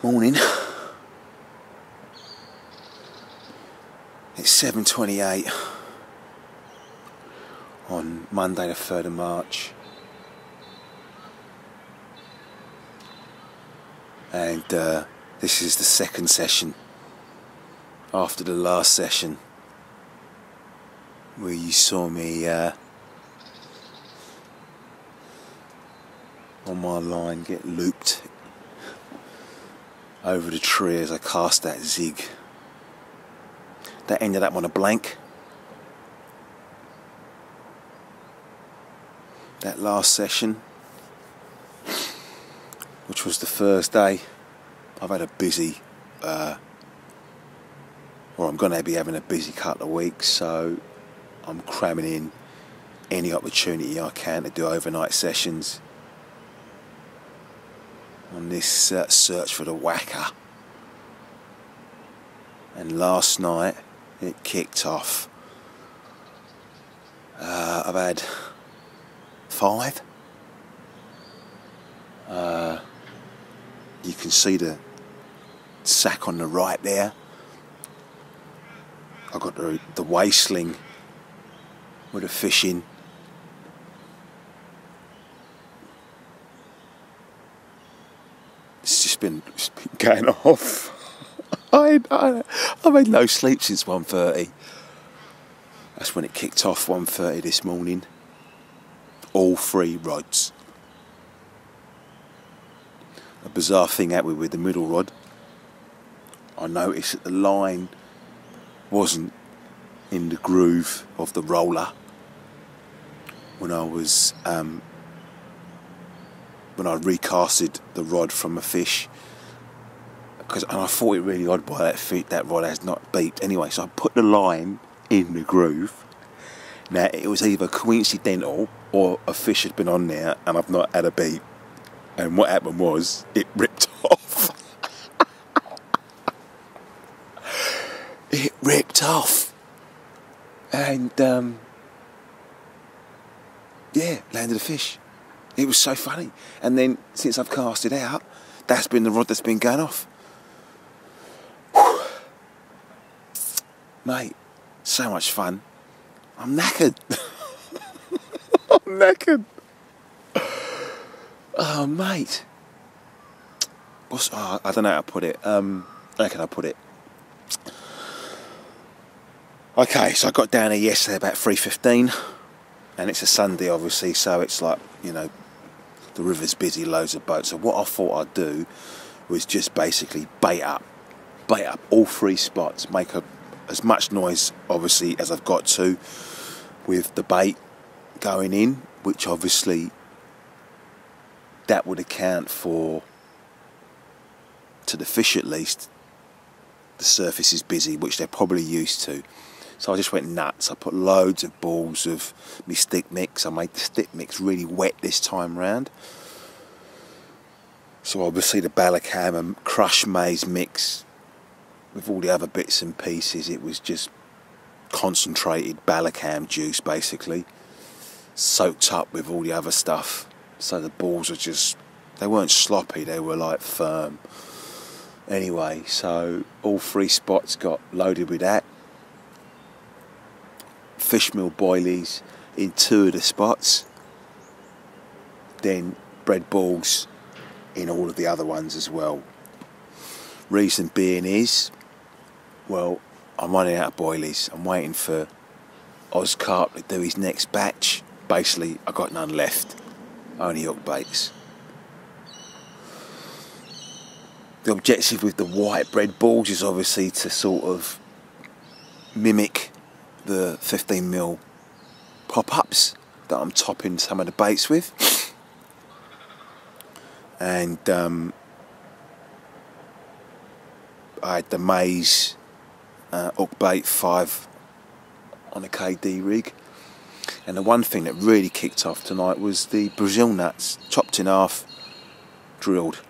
Morning. It's 7:28 on Monday the 3rd of March, and this is the second session after the last session where you saw me on my line get looped over the tree as I cast that zig. That ended up on a blank. That last session, which was the first day, I've had a busy, or I'm going to be having a busy couple of weeks, so I'm cramming in any opportunity I can to do overnight sessions on this search for the whacker. And last night it kicked off. I've had 5. You can see the sack on the right there. I've got the waist sling with a fish in. It's been going off. I've had no sleep since 1:30. That's when it kicked off, 1:30 this morning. All 3 rods. A bizarre thing happened with the middle rod. I noticed that the line wasn't in the groove of the roller when I was when I recasted the rod from a fish, and I thought it really odd why that rod has not beeped. Anyway, so I put the line in the groove. Now it was either coincidental or a fish had been on there and I've not had a beep. And what happened was it ripped off. It ripped off, and landed a fish. It was so funny. And then since I've cast it out, that's been the rod that's been going off. Whew. Mate, so much fun. I'm knackered. I'm knackered. Oh, mate. I don't know how to put it. How can I put it? Okay, so I got down here yesterday about 3:15, and it's a Sunday, obviously, so it's like, the river's busy, loads of boats. So what I thought I'd do was just basically bait up all 3 spots, make as much noise, obviously, as I've got to with the bait going in, which obviously that would account for, to the fish at least, the surface is busy, which they're probably used to. So I just went nuts. I put loads of balls of my stick mix. I made the stick mix really wet this time round. So obviously the Balacam and crushed maize mix with all the other bits and pieces, it was just concentrated Balacam juice basically, soaked up with all the other stuff. So the balls are they weren't sloppy, they were like firm. Anyway, so all 3 spots got loaded with that. Fishmeal boilies in 2 of the spots. Then bread balls in all of the other ones as well. Reason being is, well, I'm running out of boilies. I'm waiting for Oscarp to do his next batch. Basically, I got none left. Only hook baits. The objective with the white bread balls is obviously to sort of mimic the 15mm pop-ups that I'm topping some of the baits with. And I had the maize hook bait 5 on a KD rig. And the one thing that really kicked off tonight was the Brazil nuts, chopped in half, drilled,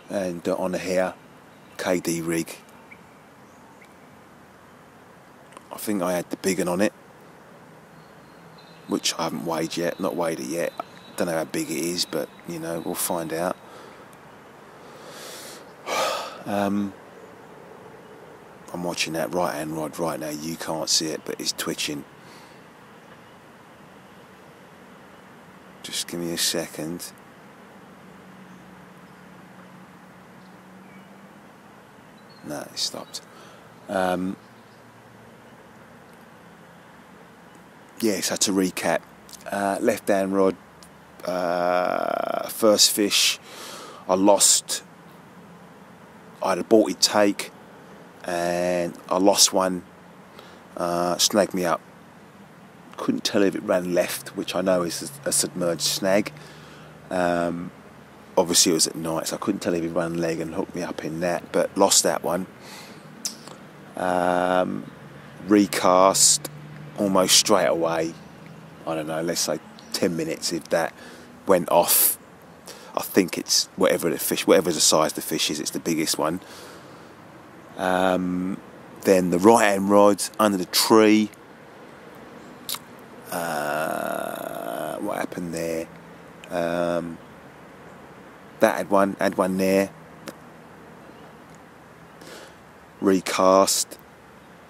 and on a hair KD rig. I think I had the big one on it, which I haven't weighed yet, not weighed it yet. Don't know how big it is, but we'll find out. I'm watching that right hand rod right now. You can't see it, but it's twitching. Just give me a second. No, it stopped. Yeah, so to recap, left hand rod, first fish, I lost. I had a aborted take and I lost one, snagged me up. Couldn't tell if it ran left, which I know is a submerged snag. Obviously it was at night, so I couldn't tell if it ran leg and hooked me up in that, but lost that one. Recast almost straight away. I don't know, let's say 10 minutes if that went off. I think it's whatever the size the fish is, it's the biggest one. Then the right hand rod under the tree. What happened there? That had one there. Recast.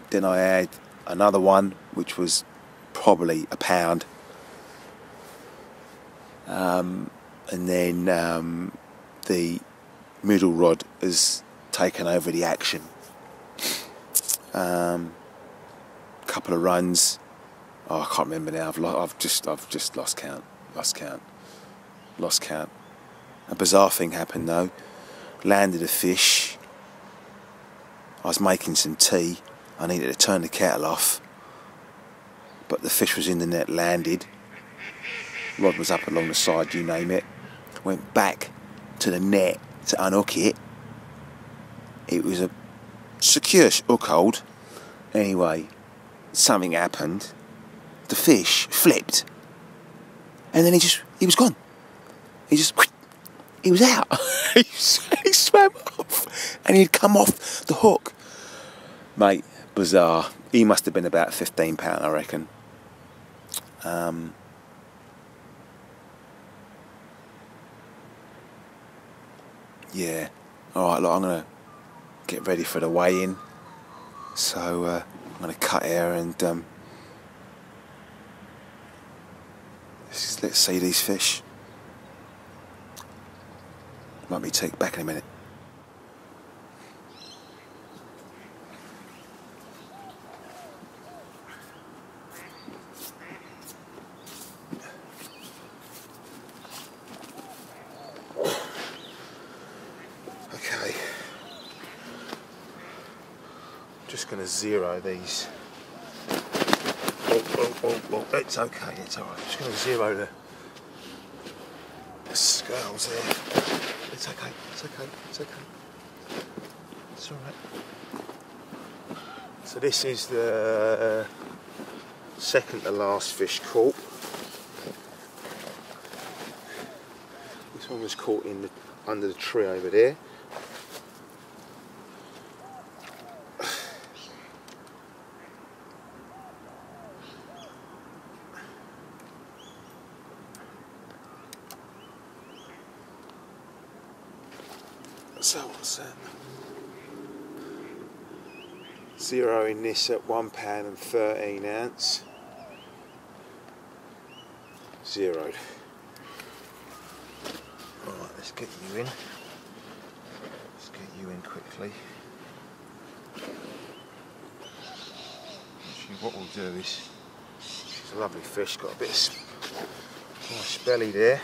Then I had another one which was probably a pound. And then the middle rod has taken over the action. Couple of runs. Oh, I can't remember now. I've just lost count. A bizarre thing happened though. Landed a fish. I was making some tea. I needed to turn the kettle off, but the fish was in the net. Landed. Rod was up along the side. You name it. Went back to the net to unhook it. It was a secure hook hold. Anyway, something happened. The fish flipped, and then he was gone. He was out. he swam off, and he'd come off the hook. Mate, bizarre. He must have been about £15, I reckon. Yeah. All right, look, I'm gonna get ready for the weigh-in. So I'm gonna cut here and let's see these fish. Might be back in a minute. Okay. Just going to zero these. Oh, it's okay, it's alright. Just going to zero the scales there. It's okay. It's alright. So this is the second to last fish caught. This one was caught under the tree over there. So what's that? Zeroing this at £1.13. Zeroed. Alright, let's get you in. Let's get you in quickly. Actually, what we'll do is, it's a lovely fish, got a bit of nice belly there.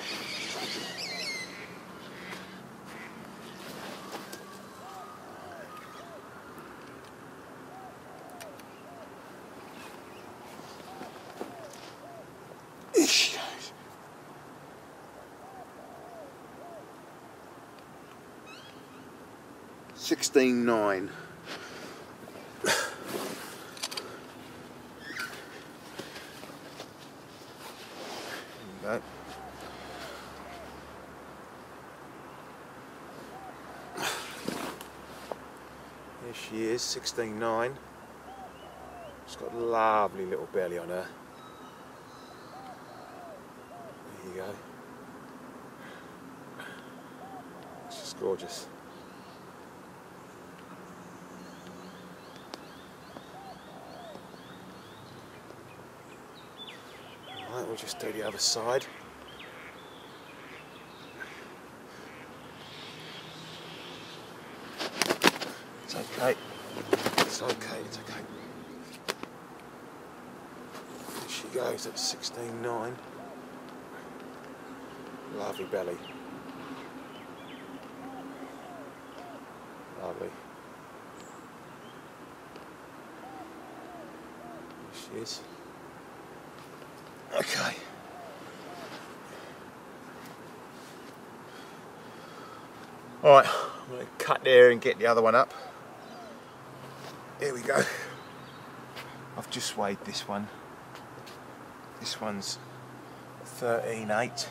$16.9. There you go. There she is, 16.9. She's got a lovely little belly on her. There you go. It's just gorgeous. we'll just do the other side. It's okay. It's okay. It's okay. There she goes at 16.9. Lovely belly. Lovely. There she is. Okay. Alright, I'm going to cut there and get the other one up. Here we go. I've just weighed this one. This one's 13.8.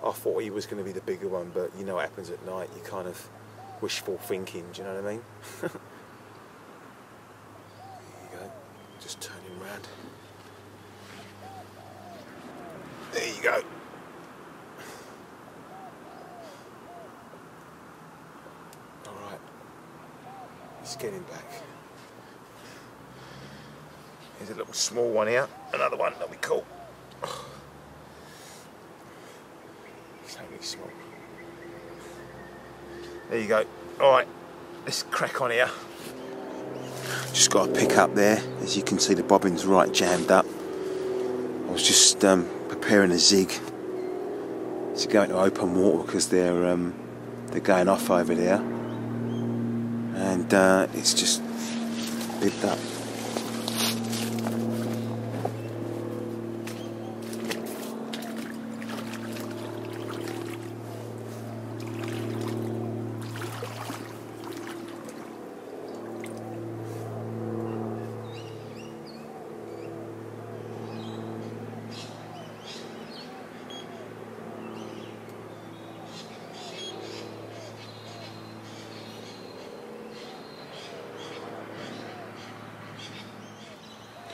I thought he was going to be the bigger one, but you know what happens at night, you kind of wishful thinking, do you know what I mean? There you go, just turn him round. There you go. Alright, let's get him back. Here's a little small one here, another one, that'll be cool. Small. There you go. Alright, let's crack on here. Just got to pick up there. As you can see, the bobbin's right jammed up. I was just preparing a zig to go into open water because they're going off over there, and it's just bibbed up.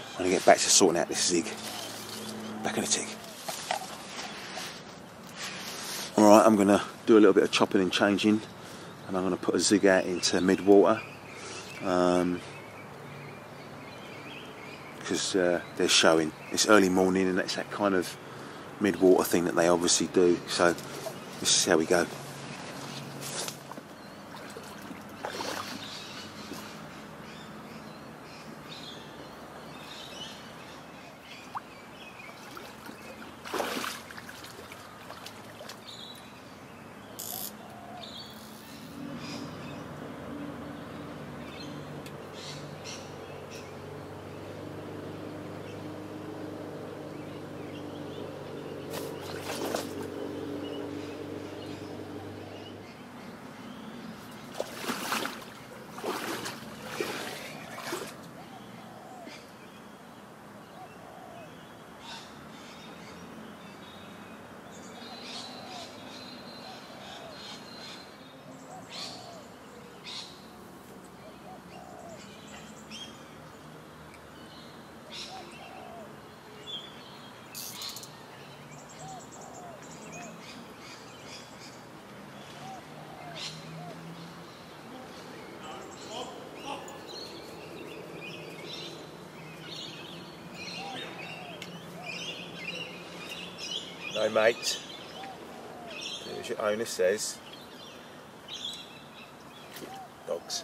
I'm going to get back to sorting out this zig. Back in a tick. Alright, I'm going to do a little bit of chopping and changing, and I'm going to put a zig out into mid-water because they're showing. It's early morning and that's that kind of mid-water thing that they obviously do. So this is how we go. No mate, as your owner says, dogs.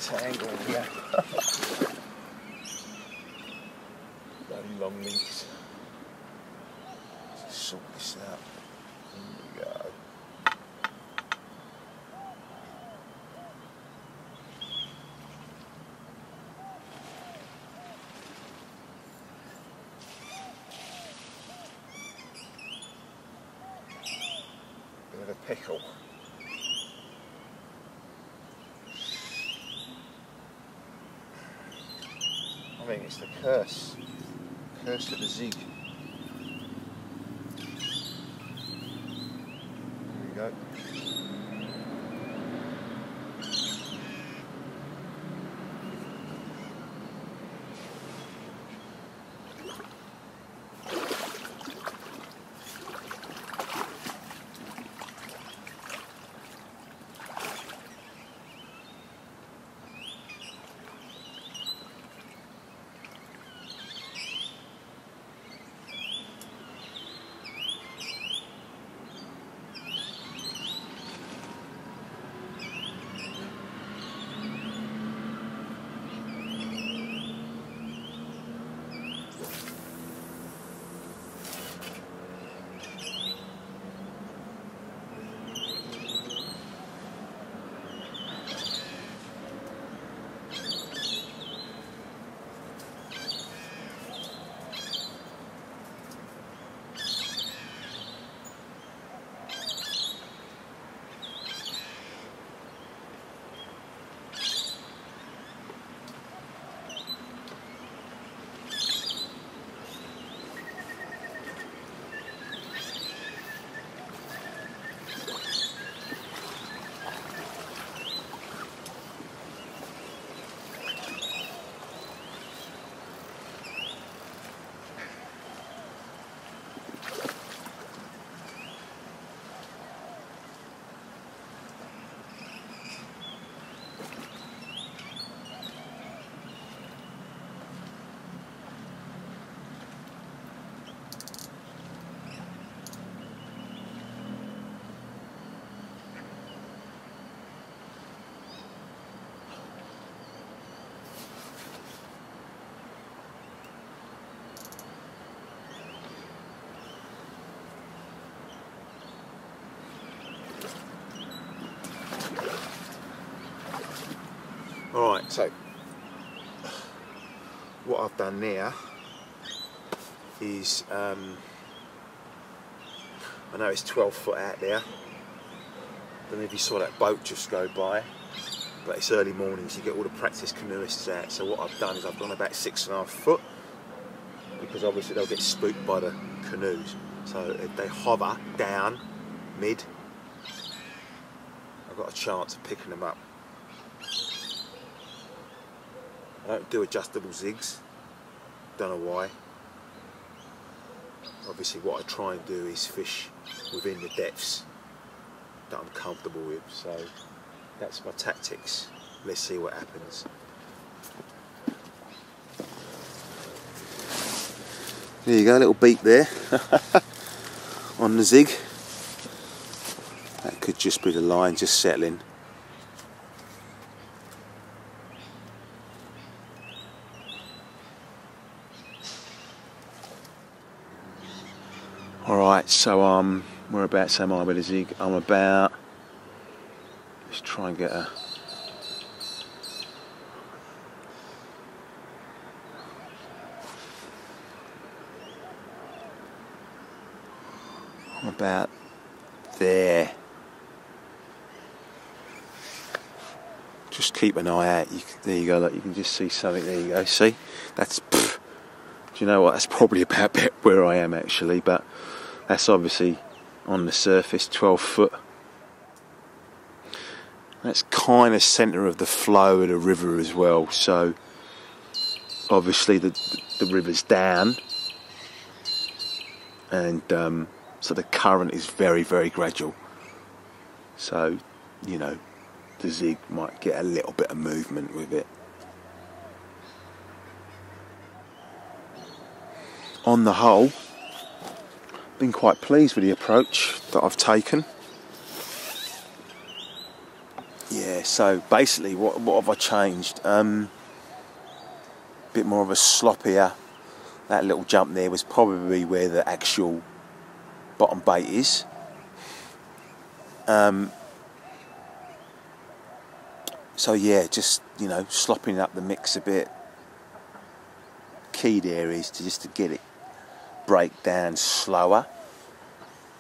Tangle here. Bloody long links. Let's sort this out. Here we go. Bit of a pickle. I think it's the curse. Curse of the Zig. There we go. Alright, so what I've done there is, I know it's 12 foot out there, I don't know if you saw that boat just go by, but it's early mornings, you get all the practice canoeists out, so what I've done is I've gone about 6.5 foot, because obviously they'll get spooked by the canoes, so if they hover down, mid, I've got a chance of picking them up. I don't do adjustable zigs, don't know why. Obviously what I try and do is fish within the depths that I'm comfortable with, so that's my tactics. Let's see what happens. There you go, a little beep there on the zig. That could just be the line just settling. Alright, so we're about same height with the zig. I'm about, let's try and get a, I'm about there. Just keep an eye out. There you go, look, you can just see something, there you go, see? That's, pff, do you know what, that's probably about where I am actually, but that's obviously on the surface, 12 foot. That's kind of centre of the flow of the river as well, so obviously the river's down, and so the current is very, very gradual. So, you know, the zig might get a little bit of movement with it. On the whole, been quite pleased with the approach that I've taken. Yeah, so basically what have I changed? Bit more of a sloppier. That little jump there was probably where the actual bottom bait is. So yeah, just, you know, slopping up the mix a bit. Key there is to get it break down slower,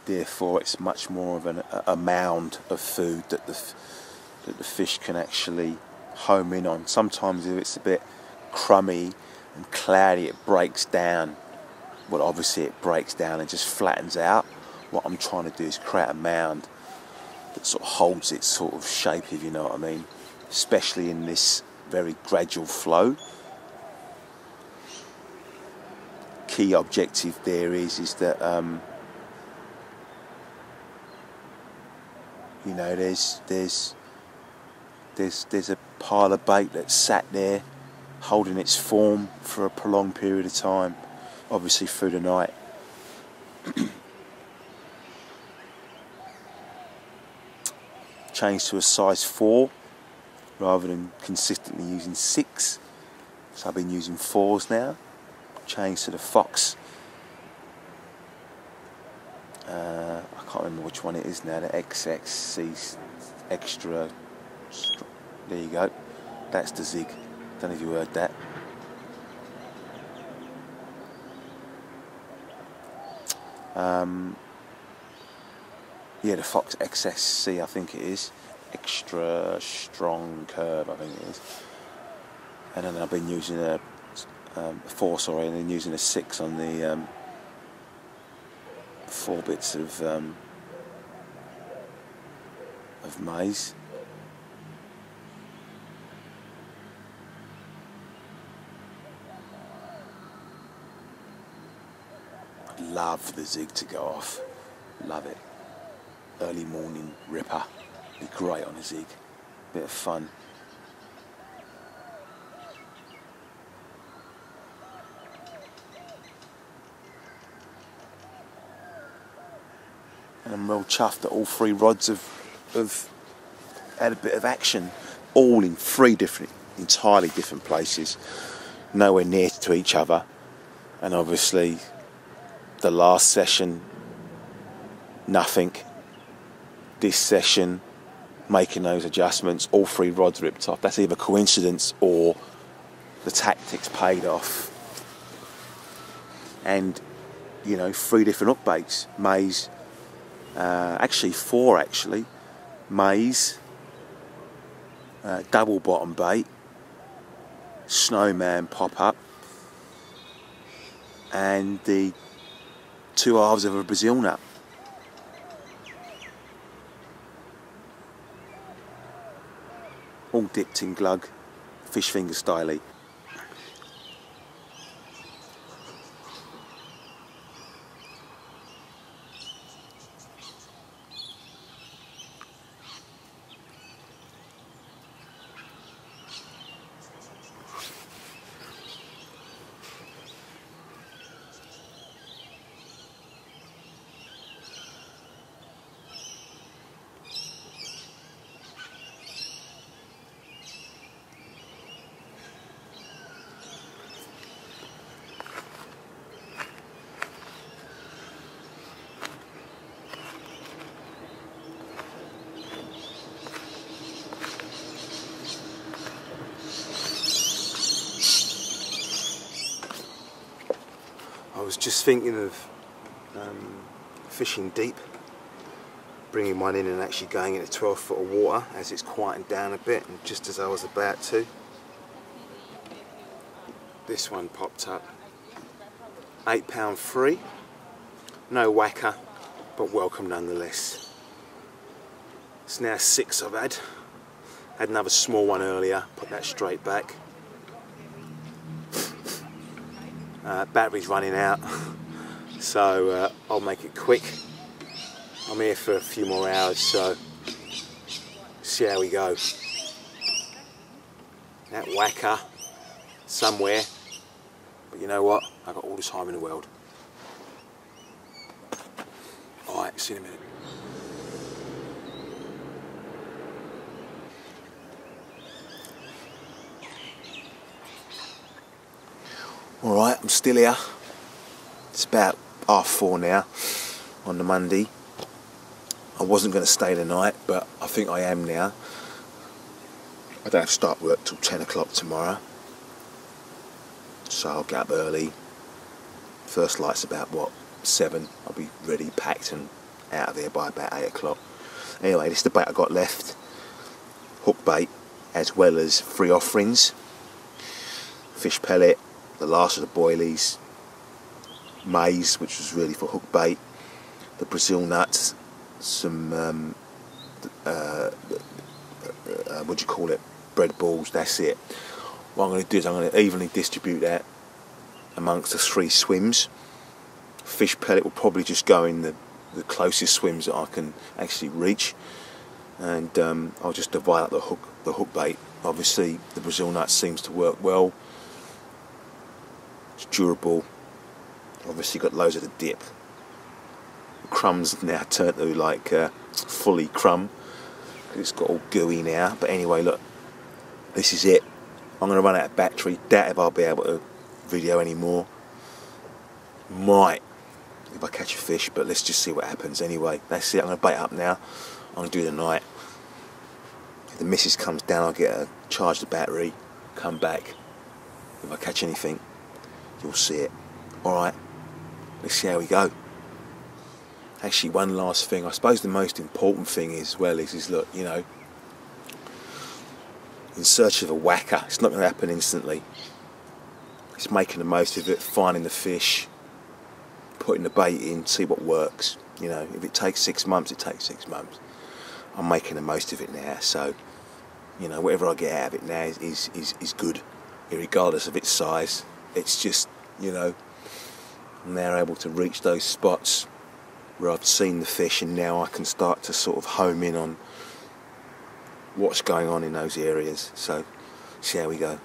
therefore it's much more of a mound of food that the fish can actually home in on. Sometimes if it's a bit crummy and cloudy, it breaks down well, obviously it breaks down and just flattens out. What I'm trying to do is create a mound that sort of holds its sort of shape, if you know what I mean, especially in this very gradual flow. Key objective there is that you know, there's a pile of bait that's sat there holding its form for a prolonged period of time, obviously through the night. Changed to a size 4 rather than consistently using 6, so I've been using 4s now. Changed to the Fox. I can't remember which one it is now, the XXC Extra. There you go, that's the Zig. Don't know if you heard that. Yeah, the Fox XSC, I think it is. Extra strong curve, I think it is. And then I've been using a 4, sorry, and then using a 6 on the 4 bits of maize. I'd love the Zig to go off. Love it. Early morning ripper. Be great on a Zig. Bit of fun. And I'm real chuffed that all 3 rods have had a bit of action, all in 3 different, entirely different places, nowhere near to each other. And obviously the last session, nothing. This session, making those adjustments, all 3 rods ripped off. That's either coincidence or the tactics paid off. And, you know, 3 different hook baits. Maize, actually 4 actually. Maize, double bottom bait, snowman pop up, and the 2 halves of a Brazil nut. All dipped in glug, fish finger style-y. I was just thinking of fishing deep, bringing one in and actually going into 12 foot of water as it's quieting down a bit, and just as I was about to, this one popped up. £8 free, no whacker, but welcome nonetheless. It's now 6 I've had. Had another small one earlier, put that straight back. Battery's running out, so I'll make it quick. I'm here for a few more hours, so see how we go. That whacker somewhere, but you know what? I've got all the time in the world. Alright, see you in a minute. Alright, I'm still here. It's about 4:30 now on the Monday. I wasn't going to stay the night, but I think I am now. I don't have to start work till 10 o'clock tomorrow, so I'll get up early. First light's about, what, 7. I'll be ready, packed and out of there by about 8 o'clock. Anyway, this is the bait I got left. Hook bait, as well as 3 offerings. Fish pellet, the last of the boilies, maize, which was really for hook bait, the Brazil nuts, some what do you call it, bread balls. That's it. What I'm going to do is I'm going to evenly distribute that amongst the 3 swims. Fish pellet will probably just go in the closest swims that I can actually reach, and I'll just divide up the hook bait. Obviously the Brazil nut seems to work well, it's durable, obviously got loads of the dip. The crumbs now turned to like fully crumb, it's got all gooey now. But anyway, look, this is it. I'm going to run out of battery, doubt if I'll be able to video anymore. Might if I catch a fish, but let's just see what happens. Anyway, that's it. I'm going to bait up now. I'm going to do the night. If the missus comes down, I'll get her, charge the battery, come back. If I catch anything, you'll see it. Alright, let's see how we go. Actually, one last thing, I suppose the most important thing is look, you know, in search of a whacker, it's not going to happen instantly. It's making the most of it, finding the fish, putting the bait in, see what works. You know, if it takes 6 months, it takes 6 months. I'm making the most of it now, so, you know, whatever I get out of it now is good, regardless of its size. It's just, you know, I'm now able to reach those spots where I've seen the fish, and now I can start to sort of home in on what's going on in those areas. So, see how we go.